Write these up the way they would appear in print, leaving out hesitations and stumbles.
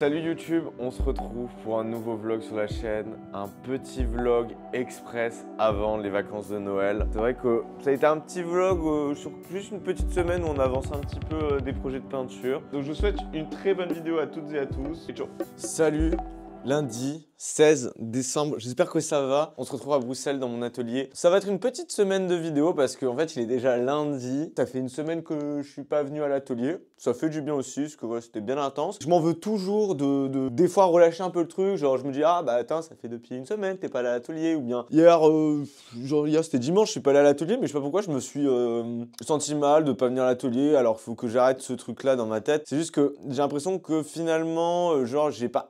Salut YouTube, on se retrouve pour un nouveau vlog sur la chaîne, un petit vlog express avant les vacances de Noël. C'est vrai que ça a été un petit vlog sur juste une petite semaine où on avance un petit peu des projets de peinture. Donc je vous souhaite une très bonne vidéo à toutes et à tous et ciao. Salut, lundi 16 décembre, j'espère que ça va. On se retrouve à Bruxelles dans mon atelier. Ça va être une petite semaine de vidéos parce qu'en fait il est déjà lundi. Ça fait une semaine que je suis pas venu à l'atelier. Ça fait du bien aussi parce que ouais, c'était bien intense. Je m'en veux toujours des fois relâcher un peu le truc. Genre je me dis ah bah attends ça fait depuis une semaine t'es pas allé à l'atelier. Ou bien hier, hier c'était dimanche, je suis pas allé à l'atelier mais je sais pas pourquoi je me suis senti mal de pas venir à l'atelier. Alors faut que j'arrête ce truc là dans ma tête. C'est juste que j'ai l'impression que finalement genre j'ai pas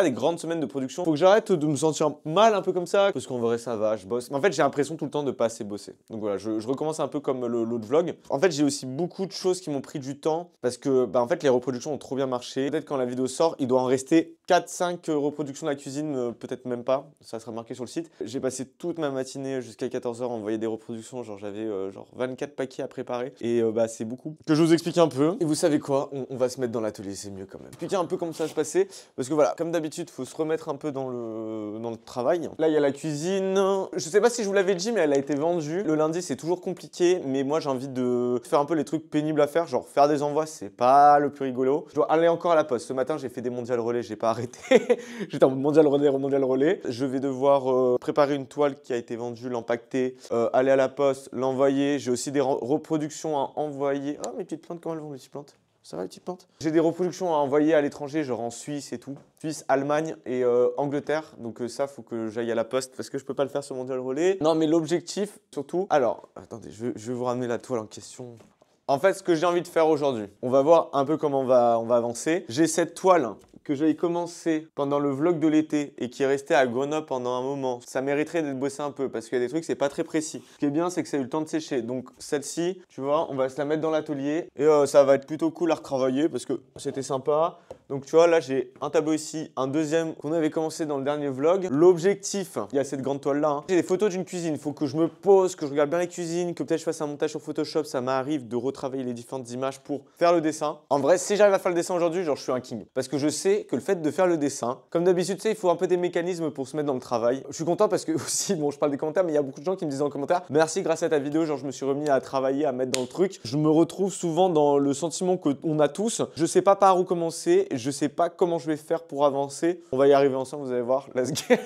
des grandes semaines de production. Faut que j'arrête de me sentir mal un peu comme ça. Parce qu'en vrai, ça va, je bosse. Mais en fait, j'ai l'impression tout le temps de pas assez bosser. Donc voilà, je recommence un peu comme l'autre vlog. En fait, j'ai aussi beaucoup de choses qui m'ont pris du temps. Parce que, en fait, les reproductions ont trop bien marché. Peut-être quand la vidéo sort, il doit en rester 4-5 reproductions de la cuisine. Peut-être même pas. Ça sera marqué sur le site. J'ai passé toute ma matinée jusqu'à 14 h à envoyer des reproductions. Genre, j'avais 24 paquets à préparer. Et c'est beaucoup. Que je vous explique un peu. Et vous savez quoi, on va se mettre dans l'atelier, c'est mieux quand même. Expliquer un peu comment ça va se passer. Parce que voilà, comme d'habitude, il faut se remettre un peu dans le travail. Là, il y a la cuisine. Je sais pas si je vous l'avais dit, mais elle a été vendue. Le lundi, c'est toujours compliqué, mais moi, j'ai envie de faire un peu les trucs pénibles à faire. Genre, faire des envois, c'est pas le plus rigolo. Je dois aller encore à la poste. Ce matin, j'ai fait des mondiales relais, j'ai pas arrêté. J'étais en mode mondial relais. Je vais devoir préparer une toile qui a été vendue, l'empaqueter, aller à la poste, l'envoyer. J'ai aussi des reproductions à envoyer. Oh, mes petites plantes, comment elles vont, mes petites plantes? Ça va les petites plantes? J'ai des reproductions à envoyer à l'étranger, genre en Suisse et tout. Suisse, Allemagne et Angleterre. Donc ça, faut que j'aille à la poste parce que je peux pas le faire sur Mondial Relais. Non, mais l'objectif, surtout... Alors, attendez, je vais vous ramener la toile en question. En fait, ce que j'ai envie de faire aujourd'hui, on va voir un peu comment on va avancer. J'ai cette toile que j'avais commencé pendant le vlog de l'été et qui est resté à Grenoble pendant un moment. Ça mériterait d'être bossé un peu parce qu'il y a des trucs, c'est pas très précis. Ce qui est bien, c'est que ça a eu le temps de sécher. Donc celle-ci, tu vois, on va se la mettre dans l'atelier et ça va être plutôt cool à retravailler parce que c'était sympa. Donc tu vois, là j'ai un tableau ici, un deuxième qu'on avait commencé dans le dernier vlog. L'objectif, il y a cette grande toile là. J'ai des photos d'une cuisine, il faut que je me pose, que je regarde bien les cuisines, que peut-être je fasse un montage sur Photoshop. Ça m'arrive de retravailler les différentes images pour faire le dessin. En vrai, si j'arrive à faire le dessin aujourd'hui, genre je suis un king. Parce que je sais que le fait de faire le dessin, comme d'habitude, tu sais, il faut un peu des mécanismes pour se mettre dans le travail. Je suis content parce que aussi, bon, je parle des commentaires, mais il y a beaucoup de gens qui me disent dans les commentaires, merci, grâce à ta vidéo, genre je me suis remis à travailler, à mettre dans le truc. Je me retrouve souvent dans le sentiment qu'on a tous. Je sais pas par où commencer, je sais pas comment je vais faire pour avancer. On va y arriver ensemble, vous allez voir. Let's go.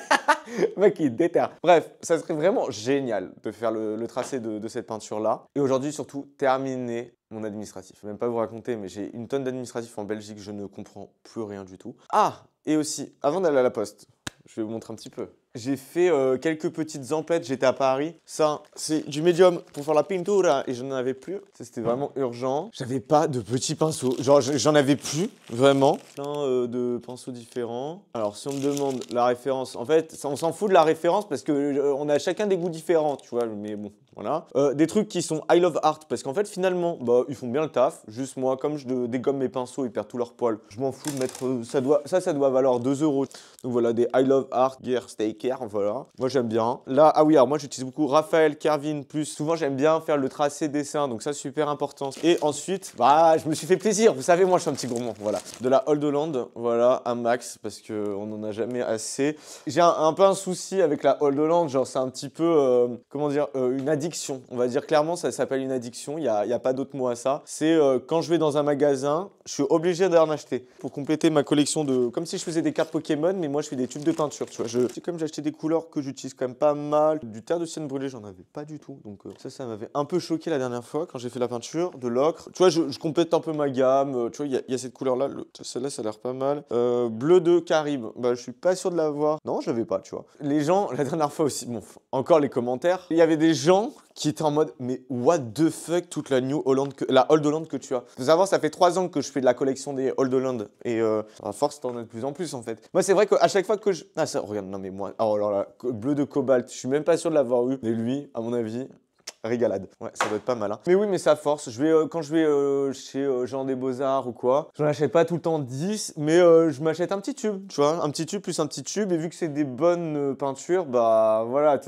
Le mec, il déterre. Bref, ça serait vraiment génial de faire le tracé de cette peinture-là. Et aujourd'hui, surtout, terminer mon administratif. Je vais même pas vous raconter, mais j'ai une tonne d'administratifs en Belgique, je ne comprends plus rien du tout. Ah, et aussi, avant d'aller à la poste, je vais vous montrer un petit peu. J'ai fait quelques petites emplettes, j'étais à Paris. Ça, c'est du médium pour faire la pintura et je n'en avais plus. Ça, c'était vraiment urgent. J'avais pas de petits pinceaux. Genre, j'en avais plus, vraiment. Plein de pinceaux différents. Alors, si on me demande la référence, en fait, on s'en fout de la référence parce que on a chacun des goûts différents, tu vois. Mais bon, voilà. Des trucs qui sont I love art parce qu'en fait, finalement, bah, ils font bien le taf. Juste moi, comme je dégomme mes pinceaux, ils perdent tout leur poil. Je m'en fous de mettre. Ça doit valoir 2 €. Donc voilà, des I love art, gear, steak. Voilà, moi j'aime bien. Là, ah oui, alors moi j'utilise beaucoup Raphaël, Carvin, plus souvent j'aime bien faire le tracé dessin, donc ça super important. Et ensuite, bah je me suis fait plaisir, vous savez, moi je suis un petit gourmand, voilà. De la Old Holland, voilà, un max, parce qu'on n'en a jamais assez. J'ai un peu un souci avec la Old Holland, genre c'est un petit peu, comment dire, une addiction. On va dire clairement, ça s'appelle une addiction, il y a pas d'autre mot à ça. C'est quand je vais dans un magasin, je suis obligé d'en acheter pour compléter ma collection de... Comme si je faisais des cartes Pokémon, mais moi je fais des tubes de peinture, tu vois. C'est comme j'ai acheté des couleurs que j'utilise quand même pas mal. Du terre de sienne brûlée, j'en avais pas du tout. Donc ça m'avait un peu choqué la dernière fois quand j'ai fait la peinture. De l'ocre. Tu vois, je complète un peu ma gamme. Tu vois, il y a cette couleur-là. Celle-là, ça a l'air pas mal. Bleu de Caraïbes. Bah, je suis pas sûr de l'avoir. Non, je l'avais pas, tu vois. Les gens, la dernière fois aussi, bon, encore les commentaires. Il y avait des gens qui étaient en mode, mais what the fuck, toute la New Holland, la Old Holland que tu as. Faut savoir, ça fait 3 ans que je fais de la collection des Old Holland. Et à force, t'en as de plus en plus, en fait. Moi, c'est vrai qu'à chaque fois que je... Ah, ça, regarde, non, mais moi... Oh là là, bleu de cobalt, je suis même pas sûr de l'avoir eu. Mais lui, à mon avis... Régalade. Ouais, ça doit être pas mal. Hein. Mais oui, mais ça force. Quand je vais chez Jean des Beaux-Arts ou quoi, je n'achète pas tout le temps 10, mais je m'achète un petit tube, tu vois, un petit tube plus un petit tube. Et vu que c'est des bonnes peintures, bah voilà,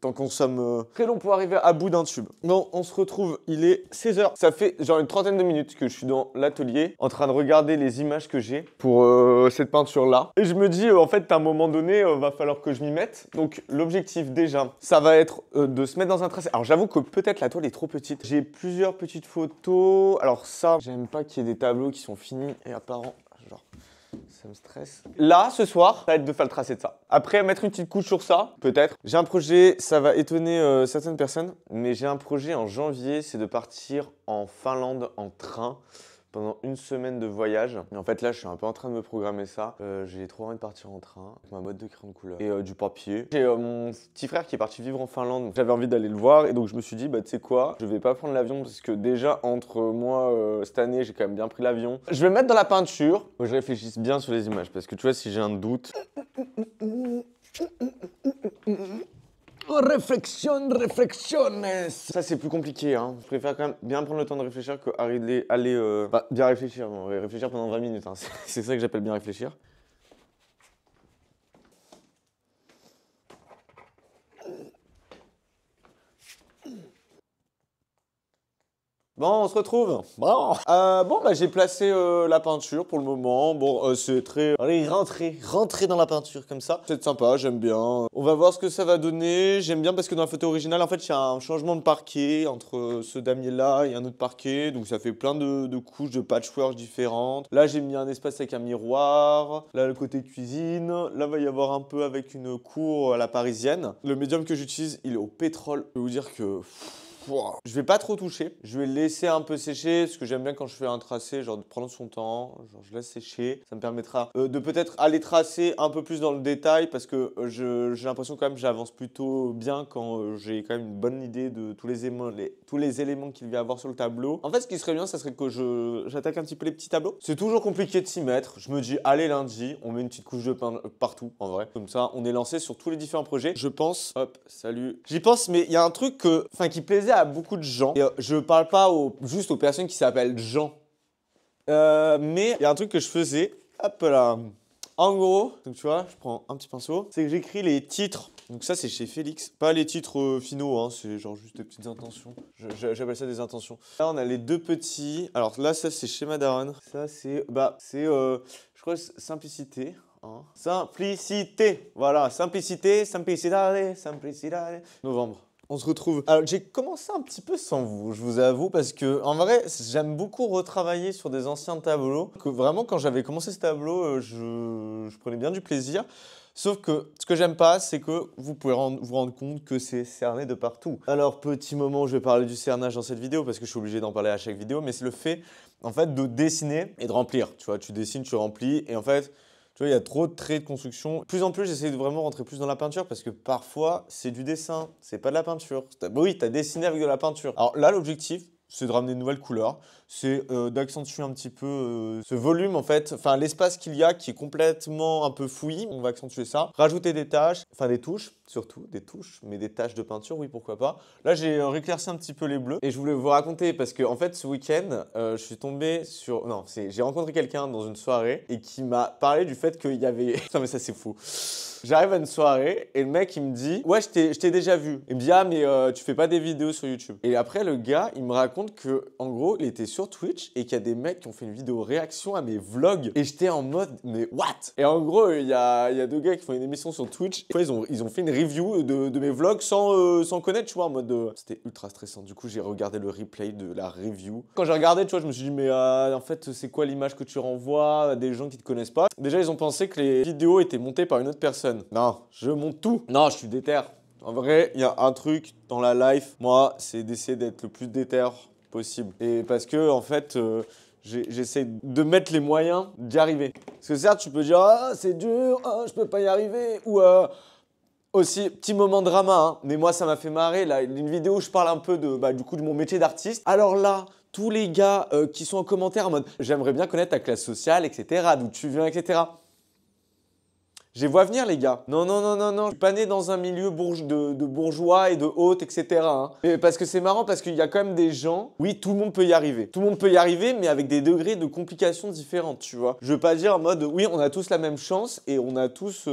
t'en consommes très long pour arriver à bout d'un tube. Bon, on se retrouve, il est 16h. Ça fait genre une trentaine de minutes que je suis dans l'atelier en train de regarder les images que j'ai pour cette peinture-là. Et je me dis, en fait, à un moment donné, va falloir que je m'y mette. Donc, l'objectif déjà, ça va être de se mettre dans un tracé. Alors, j'avoue que peut-être la toile est trop petite. J'ai plusieurs petites photos. Alors ça, j'aime pas qu'il y ait des tableaux qui sont finis et apparents. Genre, ça me stresse. Là, ce soir, ça va être de faire le tracé de ça. Après, mettre une petite couche sur ça, peut-être. J'ai un projet, ça va étonner certaines personnes, mais j'ai un projet en janvier, c'est de partir en Finlande en train pendant une semaine de voyage. Et en fait, là, je suis un peu en train de me programmer ça. J'ai trop envie de partir en train, avec ma boîte de crayon de couleur et du papier. J'ai mon petit frère qui est parti vivre en Finlande. J'avais envie d'aller le voir et donc je me suis dit, bah tu sais quoi, je vais pas prendre l'avion parce que déjà, entre moi, cette année, j'ai quand même bien pris l'avion. Je vais me mettre dans la peinture. Faut que je réfléchisse bien sur les images parce que tu vois, si j'ai un doute... Réflexiones. Ça, c'est plus compliqué. Hein. Je préfère quand même bien prendre le temps de réfléchir qu'arriver aller bien réfléchir. Bon, réfléchir pendant 20 minutes. Hein. C'est ça que j'appelle bien réfléchir. Bon, on se retrouve. Bon, bah j'ai placé la peinture pour le moment. Bon, c'est très... Allez, rentrer dans la peinture comme ça. C'est sympa, j'aime bien. On va voir ce que ça va donner. J'aime bien parce que dans la photo originale, en fait, il y a un changement de parquet entre ce damier-là et un autre parquet. Donc ça fait plein de couches de patchwork différentes. Là, j'ai mis un espace avec un miroir. Là, le côté cuisine. Là, va y avoir un peu avec une cour à la parisienne. Le médium que j'utilise, il est au pétrole. Je peux vous dire que... Je vais pas trop toucher, je vais le laisser un peu sécher parce que j'aime bien quand je fais un tracé, genre de prendre son temps, genre je laisse sécher. Ça me permettra de peut-être aller tracer un peu plus dans le détail parce que j'ai l'impression quand même que j'avance plutôt bien quand j'ai quand même une bonne idée de tous les éléments qu'il va y avoir sur le tableau. En fait, ce qui serait bien, ça serait que j'attaque un petit peu les petits tableaux. C'est toujours compliqué de s'y mettre. Je me dis, allez lundi, on met une petite couche de pain partout en vrai. Comme ça, on est lancé sur tous les différents projets. Je pense, hop, salut. J'y pense, mais il y a un truc qui plaisait à beaucoup de gens. Et je parle pas juste aux personnes qui s'appellent Jean. Mais il y a un truc que je faisais. Hop là. En gros, donc tu vois, je prends un petit pinceau. C'est que j'écris les titres. Donc ça, c'est chez Félix. Pas les titres finaux, hein, c'est genre juste des petites intentions. J'appelle ça des intentions. Là, on a les deux petits. Alors là, ça, c'est chez Madaron. Ça, c'est, je crois, simplicité. Hein. Simplicité. Voilà, simplicité, simplicité, simplicité. Novembre. On se retrouve. Alors, j'ai commencé un petit peu sans vous, je vous avoue, parce que en vrai, j'aime beaucoup retravailler sur des anciens tableaux. Que vraiment, quand j'avais commencé ce tableau, je prenais bien du plaisir. Sauf que ce que j'aime pas, c'est que vous pouvez vous rendre compte que c'est cerné de partout. Alors, petit moment, je vais parler du cernage dans cette vidéo parce que je suis obligé d'en parler à chaque vidéo, mais c'est le fait, en fait, de dessiner et de remplir. Tu vois, tu dessines, tu remplis, et en fait. Tu vois, il y a trop de traits de construction. De plus en plus, j'essaie de vraiment rentrer plus dans la peinture parce que parfois, c'est du dessin, c'est pas de la peinture. Oui, tu as dessiné avec de la peinture. Alors là, l'objectif, c'est de ramener de nouvelles couleurs, c'est d'accentuer un petit peu ce volume en fait, enfin l'espace qu'il y a qui est complètement un peu fouillis, on va accentuer ça. Rajouter des taches, enfin des touches, surtout des touches, mais des taches de peinture, oui pourquoi pas. Là j'ai réclairci un petit peu les bleus et je voulais vous raconter parce que en fait ce week-end, je suis tombé sur, non, j'ai rencontré quelqu'un dans une soirée et qui m'a parlé du fait qu'il y avait, non mais ça c'est fou. J'arrive à une soirée et le mec il me dit ouais je t'ai déjà vu. Il me dit ah mais tu fais pas des vidéos sur YouTube. Et après le gars il me raconte que en gros il était sur Twitch et qu'il y a des mecs qui ont fait une vidéo réaction à mes vlogs et j'étais en mode mais what? Et en gros il y a deux gars qui font une émission sur Twitch et ils ont fait une review de mes vlogs sans connaître tu vois en mode c'était ultra stressant. Du coup j'ai regardé le replay de la review. Quand j'ai regardé tu vois je me suis dit mais en fait c'est quoi l'image que tu renvoies à des gens qui te connaissent pas? Déjà ils ont pensé que les vidéos étaient montées par une autre personne. Non, je monte tout. Non, je suis déter. En vrai, il y a un truc dans la life, moi, c'est d'essayer d'être le plus déter possible. Et parce que, en fait, j'essaie de mettre les moyens d'y arriver. Parce que certes, tu peux dire, ah, c'est dur, ah, je peux pas y arriver. Ou aussi, petit moment drama, hein. Mais moi, ça m'a fait marrer. Là, une vidéo où je parle un peu du coup, de mon métier d'artiste. Alors là, tous les gars qui sont en commentaire en mode, j'aimerais bien connaître ta classe sociale, etc., d'où tu viens, etc. Je les vois venir, les gars. Non, non, non, non, non. Je suis pas né dans un milieu de bourgeois et de haute, etc. hein. Et parce que c'est marrant, parce qu'il y a quand même des gens. Oui, tout le monde peut y arriver. Tout le monde peut y arriver, mais avec des degrés de complications différentes, tu vois. Je veux pas dire en mode, oui, on a tous la même chance et on a tous.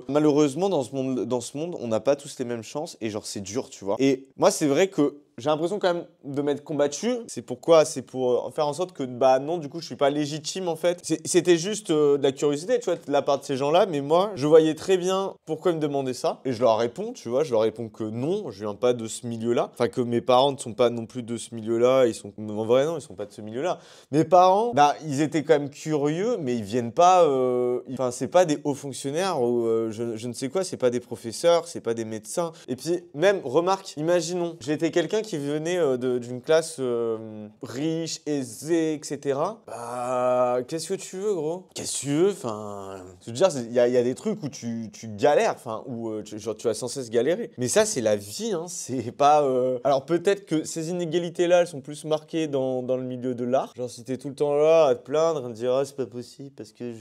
Malheureusement, dans ce monde, on n'a pas tous les mêmes chances et genre, c'est dur, tu vois. Et moi, c'est vrai que. J'ai l'impression quand même de m'être combattu. C'est pourquoi? C'est pour faire en sorte que, bah non, du coup, je suis pas légitime en fait. C'était juste de la curiosité, tu vois, de la part de ces gens-là. Mais moi, je voyais très bien pourquoi ils me demandaient ça. Et je leur réponds, tu vois, je leur réponds que non, je viens pas de ce milieu-là. Enfin, que mes parents ne sont pas non plus de ce milieu-là. Ils sont, en vrai, non, ils sont pas de ce milieu-là. Mes parents, bah, ils étaient quand même curieux, mais ils viennent pas. Enfin, c'est pas des hauts fonctionnaires ou je ne sais quoi, c'est pas des professeurs, c'est pas des médecins. Et puis, même, remarque, imaginons, j'étais quelqu'un qui venait d'une classe riche, aisée, etc. Bah, qu'est-ce que tu veux, gros? Qu'est-ce que tu veux? Enfin, je veux dire, il y a des trucs où tu galères, enfin, où genre, tu vas sans cesse galérer. Mais ça, c'est la vie, hein, c'est pas... Alors, peut-être que ces inégalités-là, elles sont plus marquées dans le milieu de l'art. Genre, si t'es tout le temps là à te plaindre, à te dire, ah, c'est pas possible parce que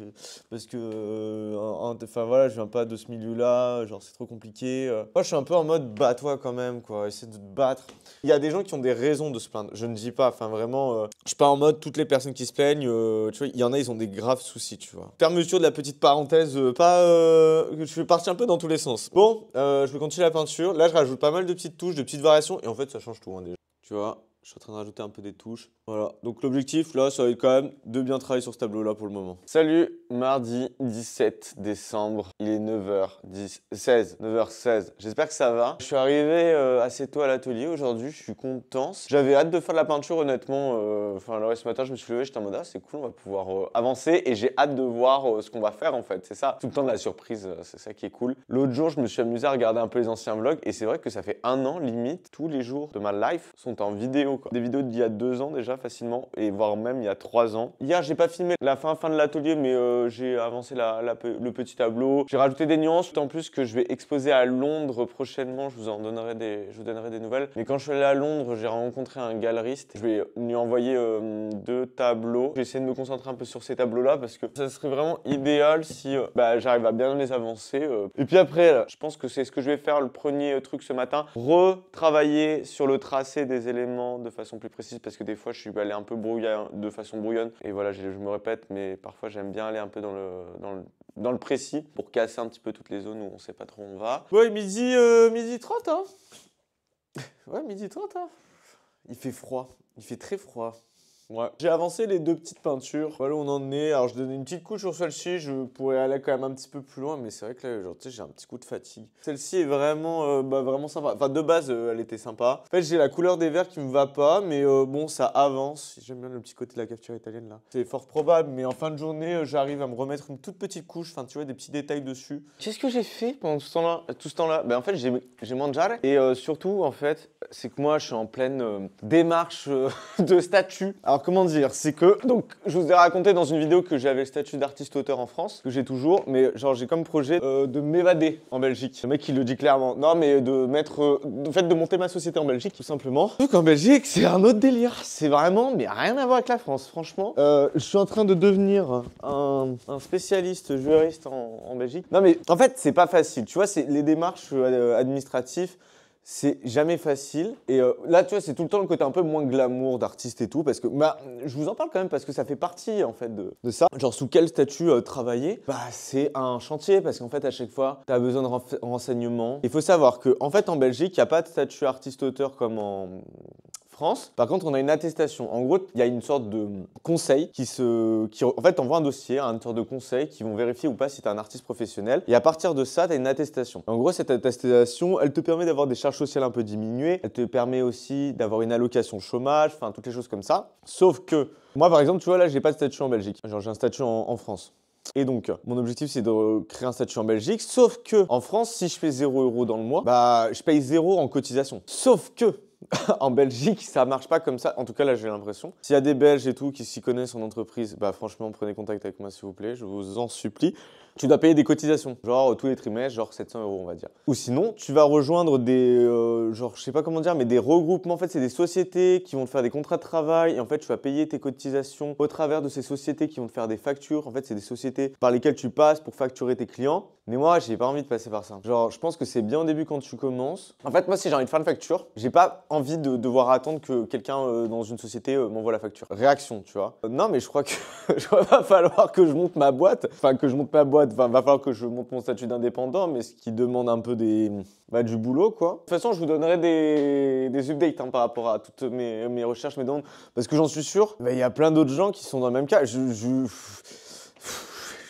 enfin, voilà, je viens pas de ce milieu-là, genre, c'est trop compliqué. Moi, je suis un peu en mode, bats-toi quand même, quoi, essaie de te battre. Il y a des gens qui ont des raisons de se plaindre. Je ne dis pas, enfin vraiment, je suis pas en mode toutes les personnes qui se plaignent, tu vois, il y en a, ils ont des graves soucis, tu vois. Fermeture de la petite parenthèse, je suis parti un peu dans tous les sens. Bon, je vais continuer la peinture. Là, je rajoute pas mal de petites touches, de petites variations, et en fait, ça change tout, hein, déjà. Tu vois, je suis en train de rajouter un peu des touches. Voilà, donc l'objectif, là, ça va être quand même de bien travailler sur ce tableau-là pour le moment. Salut, mardi 17 décembre, il est 9h16. J'espère que ça va. Je suis arrivé assez tôt à l'atelier aujourd'hui, je suis content. J'avais hâte de faire de la peinture, honnêtement. Enfin, alors, ce matin, je me suis levé, j'étais en mode, ah, c'est cool, on va pouvoir avancer. Et j'ai hâte de voir ce qu'on va faire, en fait. C'est ça, tout le temps de la surprise, c'est ça qui est cool. L'autre jour, je me suis amusé à regarder un peu les anciens vlogs. Et c'est vrai que ça fait un an, limite, tous les jours de ma life sont en vidéo, quoi. Des vidéos d'il y a 2 ans déjà, facilement, et voire même il y a 3 ans. Hier, j'ai pas filmé la fin de l'atelier, mais j'ai avancé le petit tableau. J'ai rajouté des nuances, en plus que je vais exposer à Londres prochainement. Je vous donnerai des nouvelles. Mais quand je suis allé à Londres, j'ai rencontré un galeriste. Je vais lui envoyer 2 tableaux. J'ai essayé de me concentrer un peu sur ces tableaux-là parce que ça serait vraiment idéal si j'arrive à bien les avancer. Et puis après, là, je pense que c'est ce que je vais faire le premier truc ce matin. Retravailler sur le tracé des éléments de façon plus précise parce que des fois, je suis allé un peu de façon brouillonne. Et voilà, je me répète, mais parfois, j'aime bien aller un peu dans le précis pour casser un petit peu toutes les zones où on sait pas trop où on va. Ouais, midi 30, hein. Ouais, midi 30, hein. Il fait froid. Il fait très froid. Ouais. J'ai avancé les 2 petites peintures. Voilà où on en est. Alors, je donne une petite couche sur celle-ci. Je pourrais aller quand même un petit peu plus loin, mais c'est vrai que là, genre, tu sais, j'ai un petit coup de fatigue. Celle-ci est vraiment, vraiment sympa. Enfin, de base, elle était sympa. En fait, j'ai la couleur des verres qui me va pas, mais bon, ça avance. J'aime bien le petit côté de la capture italienne, là. C'est fort probable, mais en fin de journée, j'arrive à me remettre une toute petite couche. Enfin, tu vois, des petits détails dessus. Qu'est-ce que j'ai fait pendant tout ce temps-là? Ben, en fait, j'ai mangé. Et surtout, en fait, c'est que moi, je suis en pleine démarche de statut. Alors comment dire, c'est que, donc je vous ai raconté dans une vidéo que j'avais le statut d'artiste-auteur en France, que j'ai toujours, mais genre j'ai comme projet de m'évader en Belgique. Le mec il le dit clairement, non mais de monter ma société en Belgique tout simplement. Donc en Belgique c'est un autre délire, c'est vraiment, mais rien à voir avec la France franchement. Je suis en train de devenir un spécialiste juriste en Belgique. Non mais en fait c'est pas facile, tu vois, c'est les démarches administratives. C'est jamais facile. Et là, tu vois, c'est tout le temps le côté un peu moins glamour d'artiste et tout. Parce que, je vous en parle quand même parce que ça fait partie, en fait, de ça. Genre, sous quel statut travailler? C'est un chantier parce qu'en fait, à chaque fois, tu as besoin de renseignements. Il faut savoir qu'en fait, en Belgique, il n'y a pas de statut artiste-auteur comme en France. Par contre, on a une attestation. En gros, il y a une sorte de conseil qui en fait, envoie un dossier à une sorte de conseil qui vont vérifier ou pas si tu es un artiste professionnel. Et à partir de ça, tu as une attestation. En gros, cette attestation, elle te permet d'avoir des charges sociales un peu diminuées. Elle te permet aussi d'avoir une allocation chômage, enfin, toutes les choses comme ça. Sauf que, moi, par exemple, tu vois, là, j'ai pas de statut en Belgique. Genre, j'ai un statut en France. Et donc, mon objectif, c'est de créer un statut en Belgique. Sauf que, en France, si je fais 0 € dans le mois, je paye 0 en cotisation. Sauf que, en Belgique, ça marche pas comme ça. En tout cas, là, j'ai l'impression. S'il y a des Belges et tout qui s'y connaissent en entreprise, franchement, prenez contact avec moi, s'il vous plaît. Je vous en supplie. Tu dois payer des cotisations, genre tous les trimestres, genre 700 €, on va dire. Ou sinon, tu vas rejoindre des, je sais pas comment dire, mais des regroupements. En fait, c'est des sociétés qui vont te faire des contrats de travail. Et en fait, tu vas payer tes cotisations au travers de ces sociétés qui vont te faire des factures. En fait, c'est des sociétés par lesquelles tu passes pour facturer tes clients. Mais moi, j'ai pas envie de passer par ça. Genre, je pense que c'est bien au début quand tu commences. En fait, moi, si j'ai envie de faire une facture, j'ai pas envie de devoir attendre que quelqu'un dans une société m'envoie la facture. Réaction, tu vois. Non, mais je crois que va falloir que je monte ma boîte. Enfin, que je monte ma boîte. Enfin, va falloir que je monte mon statut d'indépendant, mais ce qui demande un peu du boulot, quoi. De toute façon, je vous donnerai des updates hein, par rapport à toutes mes recherches, mes demandes. Parce que j'en suis sûr, il y a plein d'autres gens qui sont dans le même cas.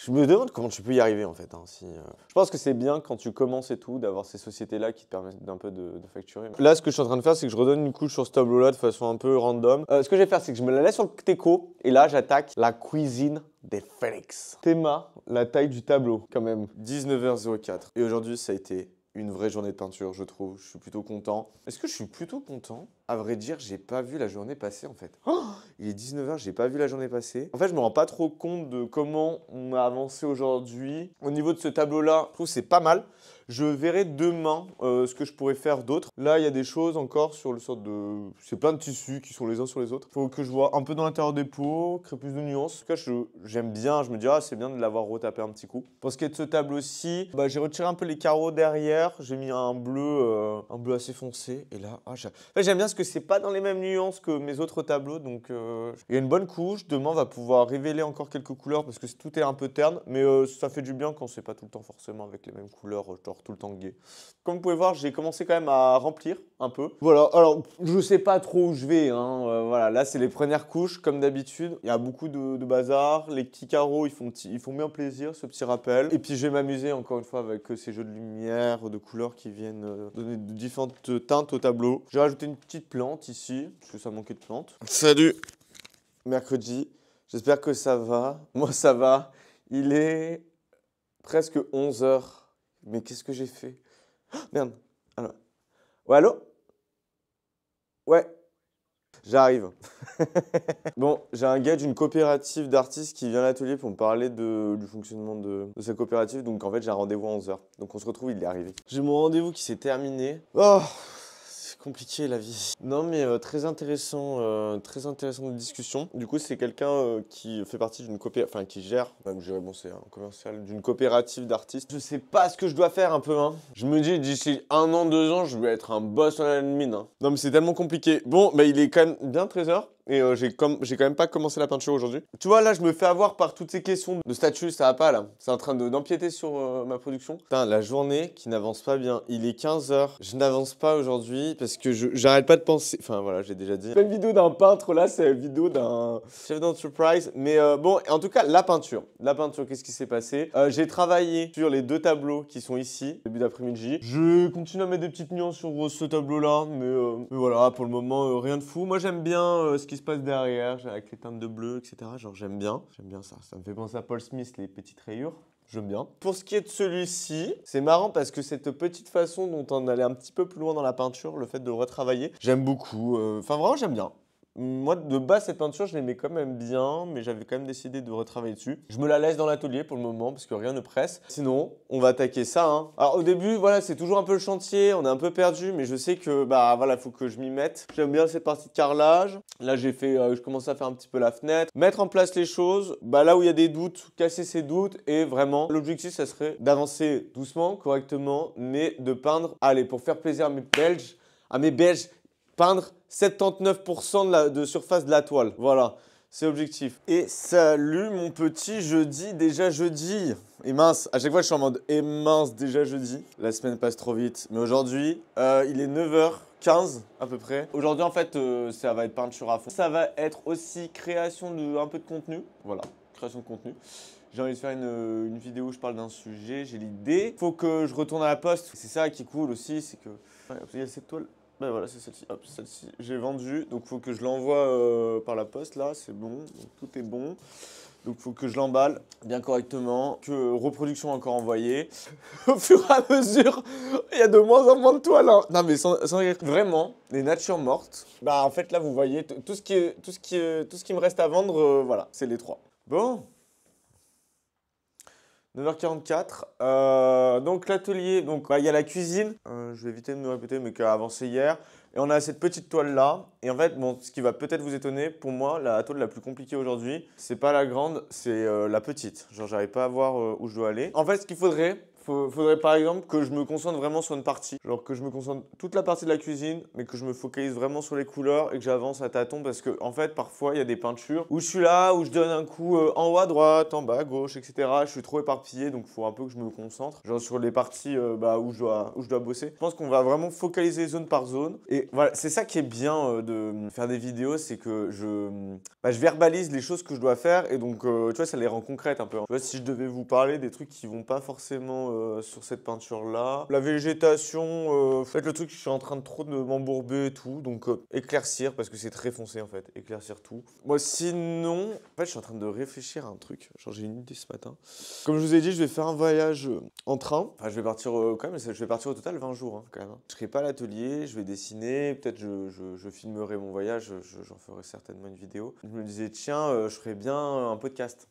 Je me demande comment tu peux y arriver en fait. Hein, Je pense que c'est bien quand tu commences et tout d'avoir ces sociétés-là qui te permettent d'un peu de facturer. Là, ce que je suis en train de faire, c'est que je redonne une couche sur ce tableau-là de façon un peu random. Ce que je vais faire, c'est que je me la laisse sur le Teco et là, j'attaque la cuisine des Félix. Théma, la taille du tableau quand même. 19h04. Et aujourd'hui, ça a été une vraie journée de peinture, je trouve. Je suis plutôt content. Est-ce que je suis plutôt content? À vrai dire, j'ai pas vu la journée passer en fait. Oh, il est 19h, j'ai pas vu la journée passer. En fait, je me rends pas trop compte de comment on a avancé aujourd'hui. Au niveau de ce tableau-là, je trouve que c'est pas mal. Je verrai demain ce que je pourrais faire d'autre. Là, il y a des choses encore sur le sorte de... C'est plein de tissus qui sont les uns sur les autres. Faut que je vois un peu dans l'intérieur des pots, créer plus de nuances. En tout cas, j'aime bien. Je me dis, ah, c'est bien de l'avoir retapé un petit coup. Pour ce qui est de ce tableau-ci, j'ai retiré un peu les carreaux derrière. J'ai mis un bleu assez foncé. Et là, en fait, j'aime bien parce que c'est pas dans les mêmes nuances que mes autres tableaux. Donc, il y a une bonne couche. Demain, on va pouvoir révéler encore quelques couleurs parce que tout est un peu terne. Mais ça fait du bien quand c'est pas tout le temps forcément avec les mêmes couleurs. Genre tout le temps gay. Comme vous pouvez voir, j'ai commencé quand même à remplir un peu. Voilà, alors je sais pas trop où je vais. Hein. Voilà, là c'est les premières couches comme d'habitude. Il y a beaucoup de bazar. Les petits carreaux, ils font bien plaisir, ce petit rappel. Et puis je vais m'amuser encore une fois avec ces jeux de lumière, de couleurs qui viennent donner de différentes teintes au tableau. J'ai rajouté une petite plante ici, parce que ça manquait de plantes. Salut, mercredi. J'espère que ça va. Moi ça va. Il est presque 11h. Mais qu'est-ce que j'ai fait? Oh, merde. Alors. Ouais, allô? Ouais, j'arrive. Bon, j'ai un gars d'une coopérative d'artistes qui vient à l'atelier pour me parler du fonctionnement de sa coopérative. Donc en fait, j'ai un rendez-vous à 11h. Donc on se retrouve, il est arrivé. J'ai mon rendez-vous qui s'est terminé. Oh, c'est compliqué la vie. Non mais très intéressant de discussion. Du coup, c'est quelqu'un qui fait partie d'une coopérative, enfin qui gère, même je dirais bon c'est un commercial, d'une coopérative d'artistes. Je sais pas ce que je dois faire un peu, hein. Je me dis d'ici 1 an, 2 ans, je vais être un boss en admin, hein. Non mais c'est tellement compliqué. Bon, il est quand même bien 13h. Et j'ai quand même pas commencé la peinture aujourd'hui. Tu vois, là, je me fais avoir par toutes ces questions de statut, ça va pas, là. C'est en train d'empiéter sur ma production. Putain, la journée qui n'avance pas bien. Il est 15h. Je n'avance pas aujourd'hui parce que j'arrête pas de penser... Enfin, voilà, j'ai déjà dit. C'est une vidéo d'un peintre, là, c'est une vidéo d'un chef d'entreprise. Mais bon, en tout cas, la peinture. La peinture, qu'est-ce qui s'est passé? J'ai travaillé sur les 2 tableaux qui sont ici, début d'après-midi. Je continue à mettre des petites nuances sur ce tableau-là, mais voilà, pour le moment, rien de fou. Moi, j'aime bien ce qui se passe derrière, avec les teintes de bleu, etc. Genre, j'aime bien ça. Ça me fait penser à Paul Smith, les petites rayures. J'aime bien. Pour ce qui est de celui-ci, c'est marrant parce que cette petite façon dont on allait un petit peu plus loin dans la peinture, le fait de le retravailler, j'aime beaucoup. Enfin, vraiment, j'aime bien. Moi, de base, cette peinture, je l'aimais quand même bien, mais j'avais quand même décidé de retravailler dessus. Je me la laisse dans l'atelier pour le moment, parce que rien ne presse. Sinon, on va attaquer ça, hein. Alors, au début, voilà, c'est toujours un peu le chantier, on est un peu perdu, mais je sais que, voilà, faut que je m'y mette. J'aime bien cette partie de carrelage. Là, je commence à faire un petit peu la fenêtre. Mettre en place les choses, là où il y a des doutes, casser ces doutes, et vraiment, l'objectif, ça serait d'avancer doucement, correctement, mais de peindre, allez, pour faire plaisir à mes Belges, peindre 79% de surface de la toile. Voilà, c'est l'objectif. Et salut mon petit jeudi, déjà jeudi. Et mince, à chaque fois je suis en mode et mince, déjà jeudi. La semaine passe trop vite. Mais aujourd'hui, il est 9h15 à peu près. Aujourd'hui en fait, ça va être peinture à fond. Ça va être aussi création de un peu de contenu. Voilà, création de contenu. J'ai envie de faire une vidéo où je parle d'un sujet, j'ai l'idée. Faut que je retourne à la poste. C'est ça qui est cool aussi, c'est que... Il y a cette toile. Voilà, c'est celle-ci. Hop, celle-ci, j'ai vendu. Donc, il faut que je l'envoie par la poste. Là, c'est bon. Donc, tout est bon. Donc, il faut que je l'emballe bien correctement. Que reproduction encore envoyée. Au fur et à mesure, il y a de moins en moins de toiles. Hein. Non, mais sans vraiment, les natures mortes. En fait, là, vous voyez, tout ce qui me reste à vendre, voilà, c'est les 3. Bon. 9h44, donc l'atelier, donc il y a la cuisine, je vais éviter de me répéter mais qui a avancé hier, et on a cette petite toile là, et en fait, bon, ce qui va peut-être vous étonner, pour moi, la toile la plus compliquée aujourd'hui, c'est pas la grande, c'est la petite, genre j'arrive pas à voir où je dois aller. En fait, ce qu'il faudrait Faudrait par exemple que je me concentre vraiment sur une partie. Genre que je me concentre toute la partie de la cuisine, mais que je me focalise vraiment sur les couleurs et que j'avance à tâtons parce que en fait parfois il y a des peintures où je suis là, où je donne un coup en haut à droite, en bas à gauche, etc. Je suis trop éparpillé donc il faut un peu que je me concentre. Genre sur les parties où je dois bosser. Je pense qu'on va vraiment focaliser zone par zone. Et voilà, c'est ça qui est bien de faire des vidéos, c'est que je verbalise les choses que je dois faire et donc tu vois ça les rend concrètes un peu. Tu vois, si je devais vous parler des trucs qui vont pas forcément sur cette peinture là, la végétation, en fait le truc je suis en train de trop de m'embourber et tout, donc éclaircir parce que c'est très foncé en fait, éclaircir tout. Moi sinon, en fait je suis en train de réfléchir à un truc, genre j'ai une idée ce matin. Comme je vous ai dit, je vais faire un voyage en train, enfin je vais partir quand même, je vais partir au total 20 jours quand même. Je serai pas à l'atelier, je vais dessiner, peut-être je filmerai mon voyage, j'en ferai certainement une vidéo. Je me disais tiens, je ferais bien un podcast.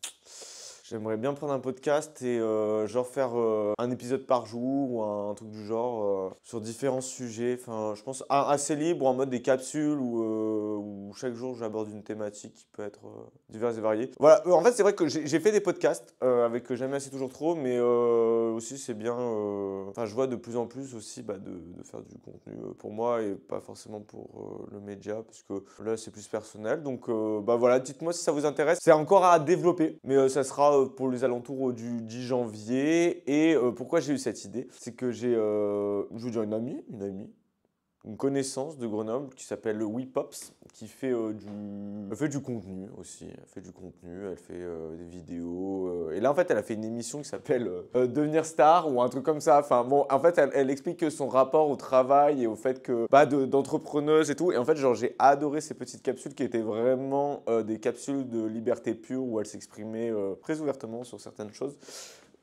J'aimerais bien prendre un podcast et genre faire un épisode par jour ou un truc du genre sur différents sujets. Enfin, je pense assez libre, en mode des capsules où chaque jour j'aborde une thématique qui peut être diverse et variée. Voilà, en fait c'est vrai que j'ai fait des podcasts avec Jamais assez toujours trop, mais aussi c'est bien. Enfin, je vois de plus en plus aussi de faire du contenu pour moi et pas forcément pour le média, parce que là c'est plus personnel. Donc voilà, dites-moi si ça vous intéresse. C'est encore à développer, mais ça sera pour les alentours du 10 janvier. Et pourquoi j'ai eu cette idée? C'est que je veux dire une connaissance de Grenoble qui s'appelle Wepops, qui fait elle fait du contenu aussi. Elle fait du contenu, elle fait des vidéos. Et là, en fait, elle a fait une émission qui s'appelle Devenir star ou un truc comme ça. Enfin, bon, en fait, elle explique son rapport au travail et au fait que, d'entrepreneuse et tout. Et en fait, genre, j'ai adoré ces petites capsules qui étaient vraiment des capsules de liberté pure où elle s'exprimait très ouvertement sur certaines choses.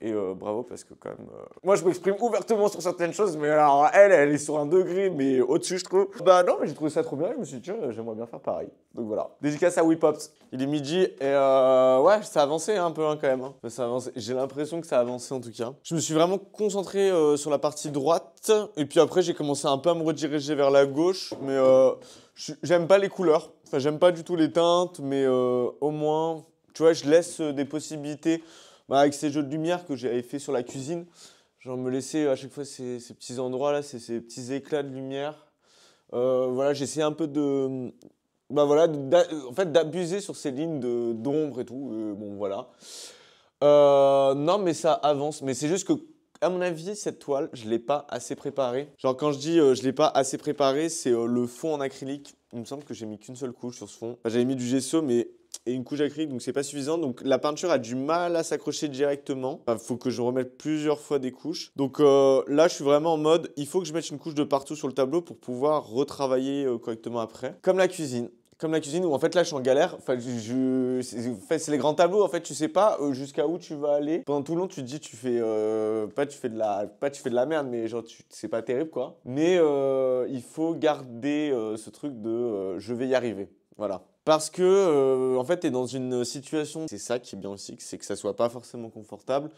Et bravo parce que quand même, moi je m'exprime ouvertement sur certaines choses, mais alors elle est sur un degré mais au-dessus je trouve. Bah non mais j'ai trouvé ça trop bien, je me suis dit tiens j'aimerais bien faire pareil. Donc voilà. Dédicace à Wepops. Il est midi et ouais ça a avancé un peu quand même. Hein. Ça a avancé. J'ai l'impression que ça a avancé en tout cas. Je me suis vraiment concentré sur la partie droite et puis après j'ai commencé un peu à me rediriger vers la gauche, mais j'aime pas les couleurs. Enfin j'aime pas du tout les teintes, mais au moins tu vois je laisse des possibilités. Avec ces jeux de lumière que j'avais fait sur la cuisine, genre me laisser à chaque fois ces petits endroits là, ces petits éclats de lumière. Voilà, j'essaie un peu en fait, d'abuser sur ces lignes d'ombre et tout. Bon, voilà. Non, mais ça avance. Mais c'est juste que, à mon avis, cette toile, je l'ai pas assez préparée. Genre, quand je dis je l'ai pas assez préparée, c'est le fond en acrylique. Il me semble que j'ai mis qu'une seule couche sur ce fond. Enfin, j'avais mis du gesso, mais et une couche acrylique, donc c'est pas suffisant. Donc la peinture a du mal à s'accrocher directement. Il faut que je remette plusieurs fois des couches. Donc là, je suis vraiment en mode, il faut que je mette une couche de partout sur le tableau pour pouvoir retravailler correctement après. Comme la cuisine. Comme la cuisine où en fait là je suis en galère, enfin c'est les grands tableaux en fait, tu sais pas jusqu'à où tu vas aller. Pendant tout le long tu te dis tu fais tu fais de la merde mais genre c'est pas terrible quoi. Mais il faut garder ce truc de je vais y arriver. Voilà. Parce que en fait tu es dans une situation, c'est ça qui est bien aussi, c'est que ça soit pas forcément confortable.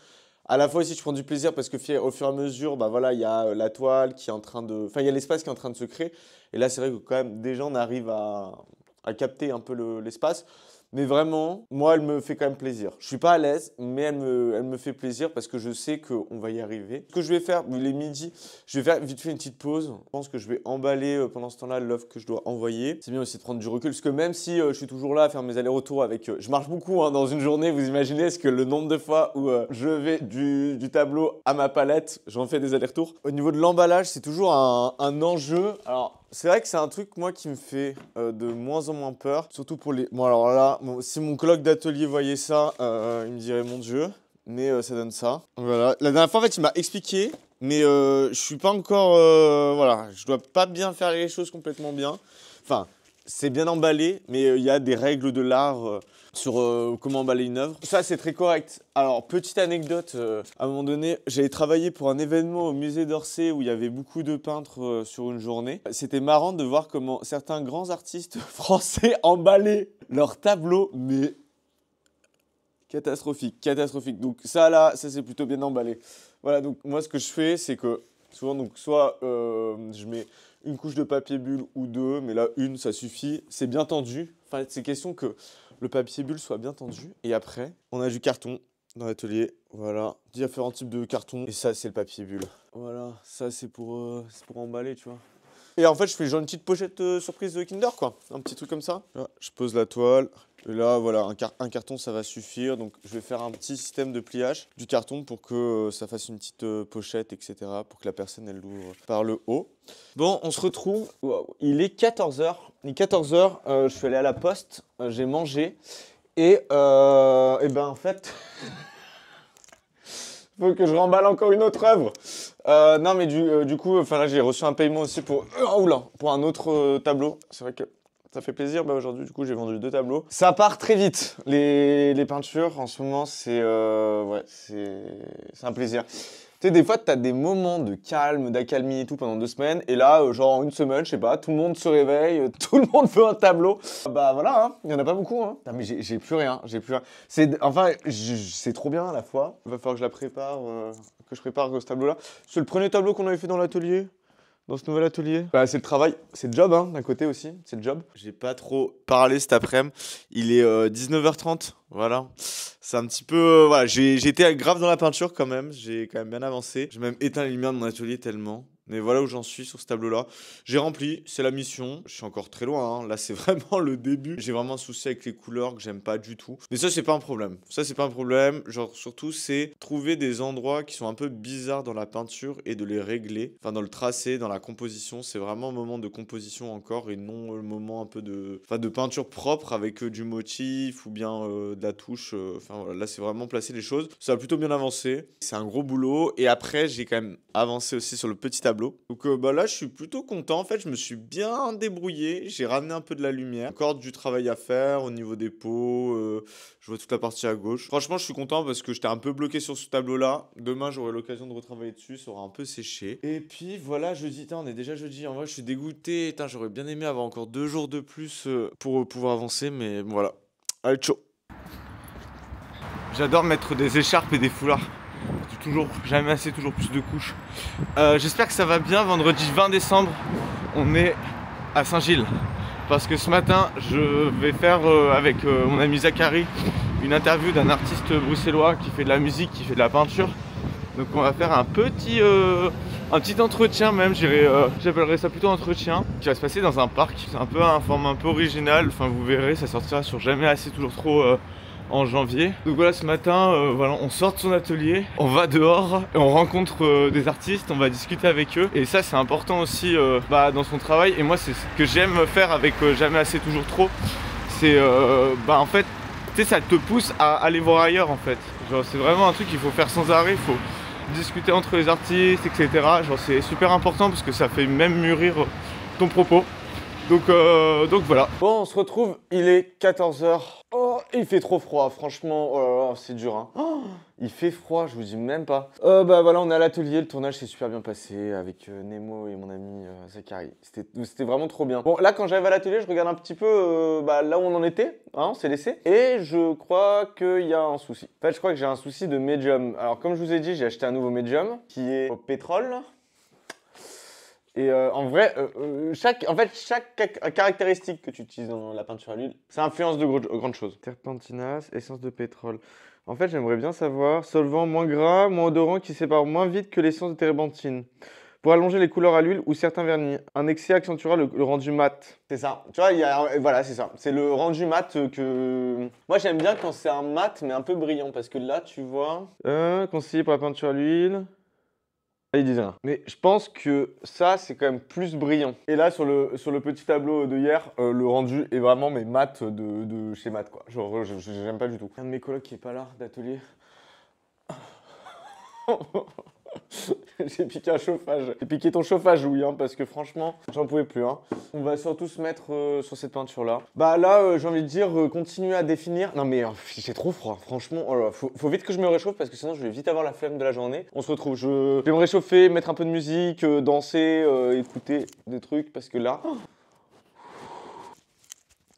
À la fois aussi, je prends du plaisir parce que au fur et à mesure, bah voilà, il y a la toile qui est en train de, enfin il y a l'espace qui est en train de se créer. Et là, c'est vrai que quand même, déjà, on arrive à capter un peu l'espace. Mais vraiment, moi, elle me fait quand même plaisir. Je suis pas à l'aise, mais elle me fait plaisir parce que je sais qu'on va y arriver. Ce que je vais faire, il est midi, je vais faire vite fait une petite pause. Je pense que je vais emballer pendant ce temps-là l'offre que je dois envoyer. C'est bien aussi de prendre du recul parce que même si je suis toujours là à faire mes allers-retours avec... je marche beaucoup hein, dans une journée, vous imaginez ce que le nombre de fois où je vais du tableau à ma palette, j'en fais des allers-retours. Au niveau de l'emballage, c'est toujours un enjeu. Alors... c'est vrai que c'est un truc, moi, qui me fait de moins en moins peur. Surtout pour les... Bon, alors là, si mon coloc d'atelier voyait ça, il me dirait, mon Dieu. Mais ça donne ça. Voilà. La dernière fois, en fait, il m'a expliqué. Mais je suis pas encore... voilà, je dois pas bien faire les choses complètement bien. Enfin, c'est bien emballé, mais il y a des règles de l'art sur comment emballer une œuvre. Ça, c'est très correct. Alors, petite anecdote, à un moment donné, j'avais travaillé pour un événement au musée d'Orsay où il y avait beaucoup de peintres sur une journée. C'était marrant de voir comment certains grands artistes français emballaient leurs tableaux, mais catastrophique, catastrophique. Donc ça, là, ça c'est plutôt bien emballé. Voilà, donc moi, ce que je fais, c'est que souvent, donc soit je mets une couche de papier bulle ou deux, mais là, une, ça suffit. C'est bien tendu. Enfin, c'est question que le papier bulle soit bien tendu. Et après, on a du carton. dans l'atelier. Voilà, différents types de cartons. Et ça, c'est le papier bulle. Voilà, ça, c'est pour emballer, tu vois. Et en fait, je fais genre une petite pochette surprise de Kinder, quoi. Un petit truc comme ça. Là, je pose la toile. Et là, voilà, un carton, ça va suffire. Donc, je vais faire un petit système de pliage du carton pour que ça fasse une petite pochette, etc. Pour que la personne, elle l'ouvre par le haut. Bon, on se retrouve. Wow. Il est 14 h. Il est 14 h. Je suis allé à la poste. J'ai mangé. Et ben, en fait... Faut que je remballe encore une autre œuvre. Non, mais du coup, enfin là, j'ai reçu un paiement aussi pour un autre tableau. C'est vrai que ça fait plaisir. Bah, aujourd'hui, du coup, j'ai vendu 2 tableaux. Ça part très vite. Les peintures, en ce moment, c'est un plaisir. Tu sais, des fois, tu as des moments de calme, d'accalmie et tout pendant 2 semaines. Et là, genre en une semaine, je sais pas, tout le monde se réveille, tout le monde veut un tableau. Bah voilà, hein, il y en a pas beaucoup. Hein. Non, mais j'ai plus rien, j'ai plus rien. C'est trop bien à la fois. Il va falloir que je la prépare, que je prépare ce tableau-là. C'est le premier tableau qu'on avait fait dans l'atelier. Dans ce nouvel atelier. Bah, c'est le travail, c'est le job, hein, d'un côté aussi, c'est le job. J'ai pas trop parlé cet après-midi. Il est 19 h 30, voilà. C'est un petit peu... voilà, j'ai été grave dans la peinture quand même. J'ai quand même bien avancé. J'ai même éteint les lumières de mon atelier tellement. Mais voilà où j'en suis sur ce tableau-là. J'ai rempli, c'est la mission. Je suis encore très loin, hein. Là, c'est vraiment le début. J'ai vraiment un souci avec les couleurs que j'aime pas du tout. Mais ça, c'est pas un problème. Ça, c'est pas un problème. Genre, surtout, c'est trouver des endroits qui sont un peu bizarres dans la peinture et de les régler. Enfin, dans le tracé, dans la composition. C'est vraiment un moment de composition encore et non le moment un peu de peinture propre avec du motif ou bien de la touche. Enfin, voilà, là, c'est vraiment placer les choses. Ça a plutôt bien avancé. C'est un gros boulot. Et après, j'ai quand même avancé aussi sur le petit tableau. Donc bah là, je suis plutôt content. En fait, je me suis bien débrouillé. J'ai ramené un peu de la lumière. Encore du travail à faire au niveau des pots. Je vois toute la partie à gauche. Franchement, je suis content parce que j'étais un peu bloqué sur ce tableau-là. Demain, j'aurai l'occasion de retravailler dessus. Ça aura un peu séché. Et puis voilà, jeudi. On est déjà jeudi. En vrai, je suis dégoûté. J'aurais bien aimé avoir encore 2 jours de plus pour pouvoir avancer. Mais voilà. Allez, ciao. J'adore mettre des écharpes et des foulards. Toujours, jamais assez, toujours plus de couches. J'espère que ça va bien. Vendredi 20 décembre, on est à Saint-Gilles. Parce que ce matin, je vais faire avec mon ami Zachary une interview d'un artiste bruxellois qui fait de la musique, qui fait de la peinture. Donc on va faire un petit entretien même, j'appellerais ça plutôt entretien, qui va se passer dans un parc. C'est un peu un format un peu original. Enfin vous verrez, ça sortira sur Jamais Assez Toujours Trop en janvier. Donc voilà, ce matin, voilà, on sort de son atelier, on va dehors, et on rencontre des artistes, on va discuter avec eux. Et ça, c'est important aussi dans son travail. Et moi, c'est ce que j'aime faire avec Jamais Assez Toujours Trop. C'est, en fait, tu sais, ça te pousse à aller voir ailleurs, en fait. Genre, c'est vraiment un truc qu'il faut faire sans arrêt. Il faut discuter entre les artistes, etc. Genre, c'est super important parce que ça fait même mûrir ton propos. Donc voilà. Bon, on se retrouve, il est 14 h. Oh, il fait trop froid, franchement, oh là là, c'est dur, hein. Oh, il fait froid, je vous dis même pas. Bah voilà, on est à l'atelier, le tournage s'est super bien passé avec Nemo et mon ami Zachary. C'était vraiment trop bien. Bon, là, quand j'arrive à l'atelier, je regarde un petit peu là où on en était, hein, on s'est laissé. Et je crois qu'il y a un souci. En fait, je crois que j'ai un souci de médium. Alors, comme je vous ai dit, j'ai acheté un nouveau médium qui est au pétrole. Et en vrai, chaque caractéristique que tu utilises dans la peinture à l'huile, ça influence de grandes choses. Terpentinace, essence de pétrole. En fait, j'aimerais bien savoir, solvant moins gras, moins odorant qui sépare moins vite que l'essence de térébenthine. Pour allonger les couleurs à l'huile ou certains vernis. Un excès accentuera le rendu mat. C'est ça. Tu vois, voilà, c'est ça. C'est le rendu mat que... Moi, j'aime bien quand c'est un mat, mais un peu brillant. Parce que là, tu vois... conseillé pour la peinture à l'huile... Ils disent rien. Mais je pense que ça, c'est quand même plus brillant. Et là, sur le petit tableau de hier, le rendu est vraiment mes mat de chez mat, quoi. Genre, j'aime pas du tout. Un de mes colocs qui est pas là, d'atelier. J'ai piqué un chauffage. J'ai piqué ton chauffage, oui, hein, parce que franchement, j'en pouvais plus. Hein. On va surtout se mettre sur cette peinture-là. Bah là, j'ai envie de dire, continuer à définir. Non mais j'ai trop froid, franchement. Oh là, faut vite que je me réchauffe parce que sinon je vais vite avoir la flemme de la journée. On se retrouve. Je vais me réchauffer, mettre un peu de musique, danser, écouter des trucs parce que là...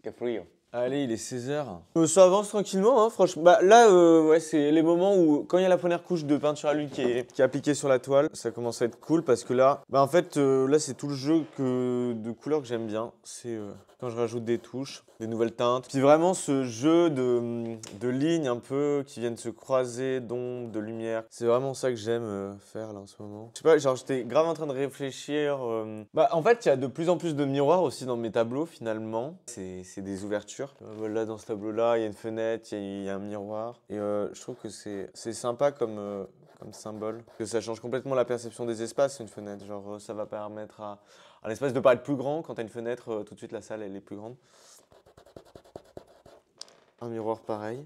Cafouille. Allez, il est 16 h. Ça avance tranquillement, hein, franchement. Bah, là, ouais, c'est les moments où, quand il y a la première couche de peinture à l'huile qui est appliquée sur la toile, ça commence à être cool parce que là, en fait, là, c'est tout le jeu de couleurs que j'aime bien. C'est quand je rajoute des touches, des nouvelles teintes. Puis vraiment ce jeu de lignes un peu qui viennent se croiser, d'ombre, de lumière. C'est vraiment ça que j'aime faire là en ce moment. Je sais pas, genre j'étais grave en train de réfléchir. Bah en fait, il y a de plus en plus de miroirs aussi dans mes tableaux finalement. C'est des ouvertures. Là dans ce tableau-là, il y a une fenêtre, il y a un miroir. Et je trouve que c'est sympa comme symbole. Que ça change complètement la perception des espaces, une fenêtre. Genre ça va permettre à l'espace de paraître plus grand. Quand tu as une fenêtre, tout de suite la salle elle est plus grande. Un miroir pareil.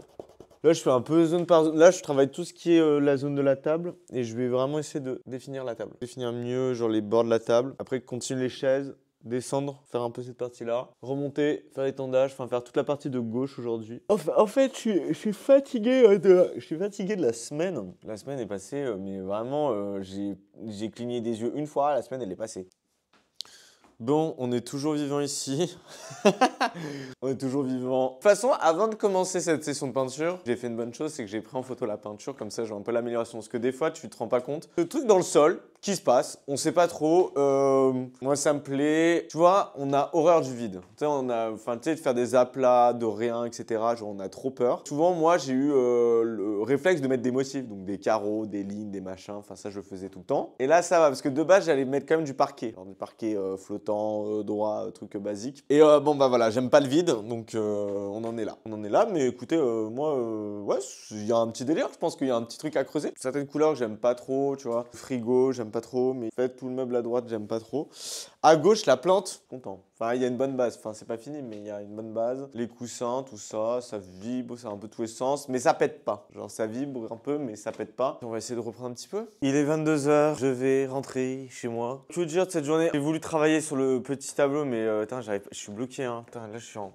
Là je fais un peu zone par zone. Là je travaille tout ce qui est la zone de la table. Et je vais vraiment essayer de définir la table. Définir mieux genre les bords de la table. Après continuer les chaises. Descendre, faire un peu cette partie-là, remonter, faire l'étendage, enfin faire toute la partie de gauche aujourd'hui. En fait, je suis fatigué de la semaine. La semaine est passée, mais vraiment, j'ai cligné des yeux une fois, la semaine elle est passée. Bon, on est toujours vivant ici. On est toujours vivant. De toute façon, avant de commencer cette session de peinture, j'ai fait une bonne chose, c'est que j'ai pris en photo la peinture, comme ça j'ai un peu l'amélioration. Parce que des fois, tu te rends pas compte. Le truc dans le sol, qui se passe, on sait pas trop. Moi, ça me plaît. Tu vois, on a horreur du vide. Tu sais, de faire des aplats, de rien, etc. Genre, on a trop peur. Souvent, moi, j'ai eu le réflexe de mettre des motifs, donc des carreaux, des lignes, des machins. Enfin, ça, je le faisais tout le temps. Et là, ça va, parce que de base, j'allais mettre quand même du parquet. Genre du parquet flottant, droit, truc basique. Et bon, bah voilà, j'aime pas le vide, donc on en est là. On en est là, mais écoutez, moi, ouais, il y a un petit délire. Je pense qu'il y a un petit truc à creuser. Certaines couleurs, j'aime pas trop, tu vois. Frigo, j'aime pas trop, mais en fait, tout le meuble à droite, j'aime pas trop. À gauche, la plante, content. Enfin, il y a une bonne base. Enfin, c'est pas fini, mais il y a une bonne base. Les coussins, tout ça, ça vibre, ça a un peu tous les sens, mais ça pète pas. Genre, ça vibre un peu, mais ça pète pas. On va essayer de reprendre un petit peu. Il est 22 h, je vais rentrer chez moi. Je veux dire, de cette journée, j'ai voulu travailler sur le petit tableau, mais je suis bloqué. Hein. Putain, là, je suis en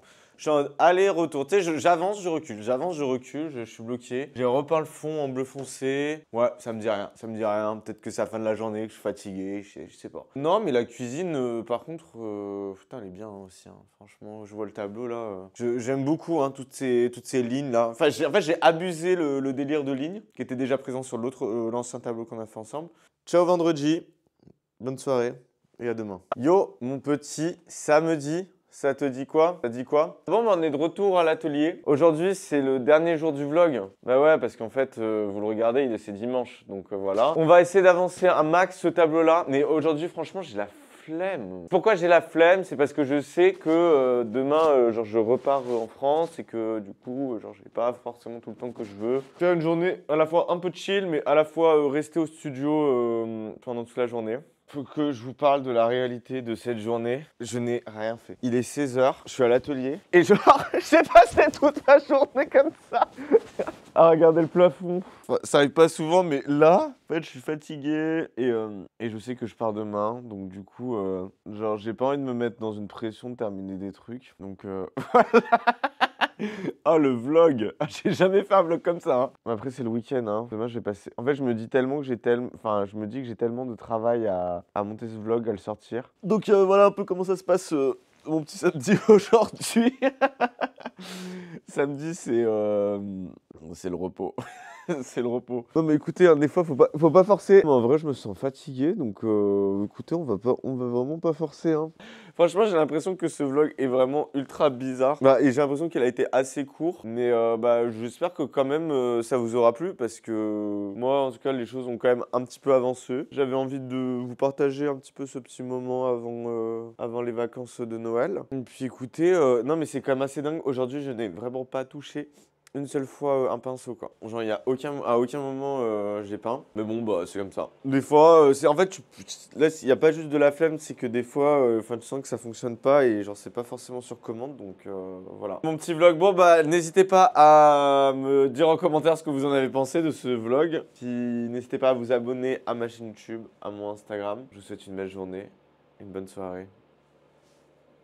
aller-retour. Tu sais, j'avance, je recule. J'avance, je recule. Je suis bloqué. J'ai repeint le fond en bleu foncé. Ouais, ça me dit rien. Ça me dit rien. Peut-être que c'est la fin de la journée, que je suis fatigué. Je sais pas. Non, mais la cuisine, par contre, putain, elle est bien aussi. Hein. Franchement, je vois le tableau là. J'aime beaucoup hein, toutes ces lignes là. Enfin, j'ai abusé le délire de lignes qui était déjà présent sur l'ancien tableau qu'on a fait ensemble. Ciao vendredi. Bonne soirée. Et à demain. Yo, mon petit samedi. Ça te dit quoi? Ça dit quoi? Bon, on est de retour à l'atelier. Aujourd'hui, c'est le dernier jour du vlog. Bah ouais, parce qu'en fait, vous le regardez, c'est dimanche. Donc voilà. On va essayer d'avancer un max ce tableau-là. Mais aujourd'hui, franchement, j'ai la flemme. Pourquoi j'ai la flemme? C'est parce que je sais que demain, genre, je repars en France et que du coup, genre, j'ai pas forcément tout le temps que je veux. Faire une journée à la fois un peu chill, mais à la fois rester au studio pendant toute la journée. Faut que je vous parle de la réalité de cette journée. Je n'ai rien fait. Il est 16 h, je suis à l'atelier. Et genre, j'ai passé toute la journée comme ça à regarder le plafond. Enfin, ça arrive pas souvent, mais là, en fait, je suis fatigué et je sais que je pars demain. Donc du coup, genre, j'ai pas envie de me mettre dans une pression de terminer des trucs. Donc voilà. Oh le vlog! J'ai jamais fait un vlog comme ça. Hein. Après c'est le week-end. Hein. Demain je vais passer. En fait je me dis tellement que j'ai je me dis que j'ai tellement de travail à monter ce vlog, à le sortir. Donc voilà un peu comment ça se passe mon petit samedi aujourd'hui. Samedi c'est le repos. C'est le repos. Non mais écoutez, hein, des fois faut pas forcer. Mais en vrai je me sens fatigué donc écoutez on va vraiment pas forcer. Hein. Franchement j'ai l'impression que ce vlog est vraiment ultra bizarre. Et j'ai l'impression qu'il a été assez court. Mais j'espère que quand même ça vous aura plu parce que moi en tout cas les choses ont quand même un petit peu avancé. J'avais envie de vous partager un petit peu ce petit moment avant les vacances de Noël. Et puis écoutez, non mais c'est quand même assez dingue. Aujourd'hui je n'ai vraiment pas touché une seule fois un pinceau quoi. Genre à aucun moment j'ai peint. Mais bon bah c'est comme ça. Des fois en fait là il n'y a pas juste de la flemme, c'est que des fois tu sens que ça fonctionne pas et genre c'est pas forcément sur commande donc voilà. Mon petit vlog, bon bah n'hésitez pas à me dire en commentaire ce que vous en avez pensé de ce vlog. Puis n'hésitez pas à vous abonner à ma chaîne YouTube, à mon Instagram. Je vous souhaite une belle journée, une bonne soirée.